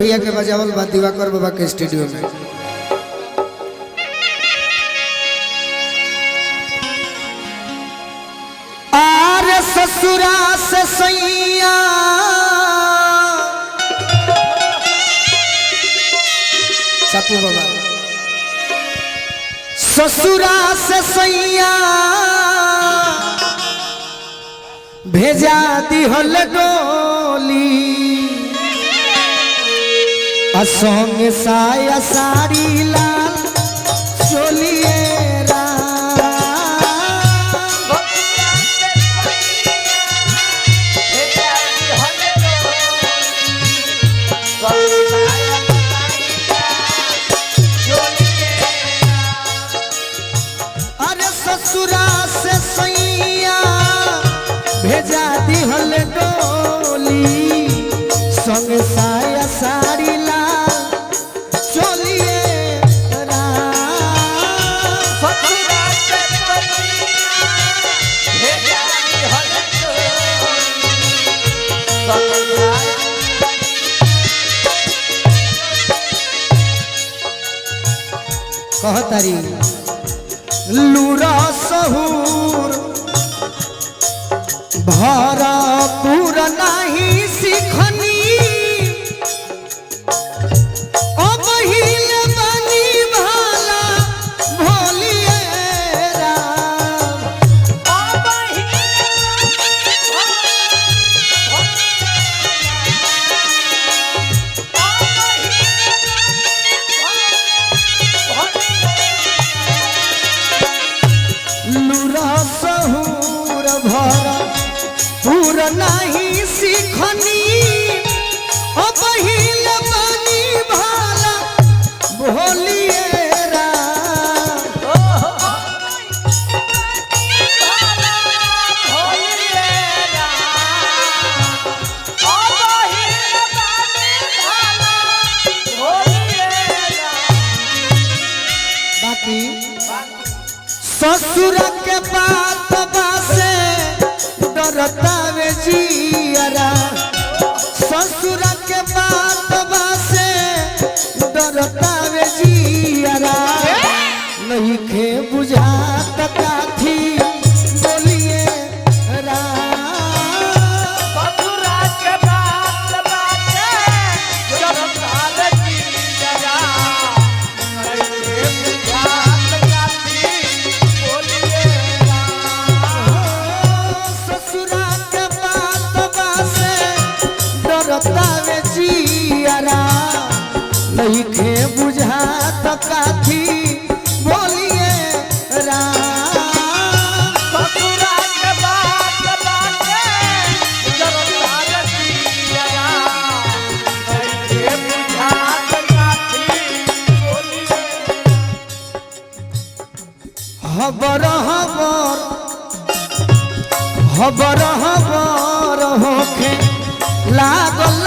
भैया के बजावल बा दिवाकर बाबा के स्टूडियो में। आरे ससुरा से सैया चापू बाबा ससुरा से सैया भेजा दी हल डोली असंग साया साड़ी लाल चोलिए अरे ससुरा से सैया भेजा दी हल डोली संग साया साड़ी कहतारी लूरा सहूर भरा पूरा नहीं सीखनी अब हिल बनी भाला भोलिए राम लूरा सहूर भरा पूरा नहीं सीखनी अब हिल बनी भाला भोलिए बाकी ससुर के बात बासे डरता वे जियरा ससुर के बात बासे डरता वे जियरा नहीं खे बुझात काथी बोलिए नहीं खे बुझा तो काथी बोलिए हबर हबर हबर हबर होखे लागल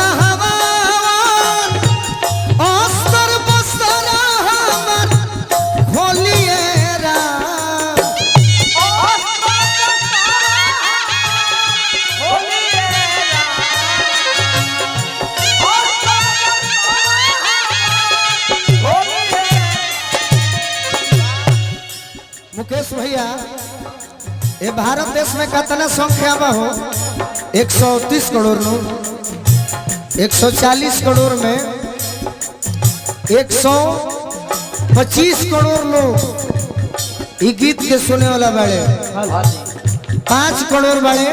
मुकेश भैया ये भारत देश में कितना संख्या में हो 130 करोड़ नो 140 करोड़ में 125 करोड़ लोग ये गीत के सुने वाला बड़े 5 करोड़ बड़े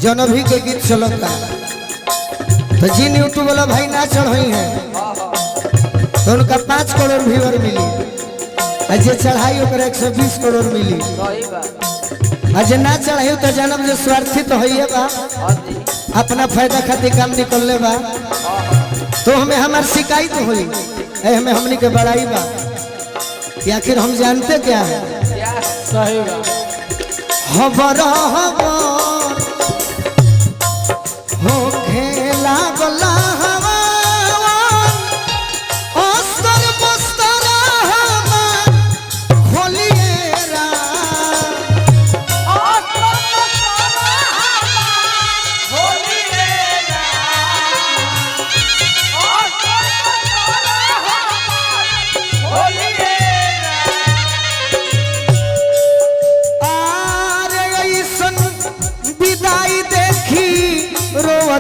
जनभी के गीत चलता तो जिन यूट्यूब वाला भाई ना चढ़ी है तो उनका 5 करोड़ व्यूअर मिली जे चढ़ाई 120 करोड़ मिली जे ना चढ़ाई तो जन्म जो स्वार्थी तो है बा अपना फायदा खातिर काम निकलने बा तो हमें हमार शिकायत हुई हमें हमनी के बड़ाई बा आखिर हम जानते क्या है सही बा हबर हबर हो खेला गला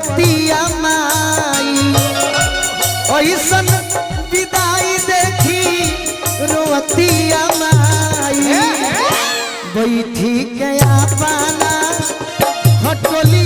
रोवतिया माई ऐसन विदाई देखी रोवतिया माई बैठी के अपना हटोली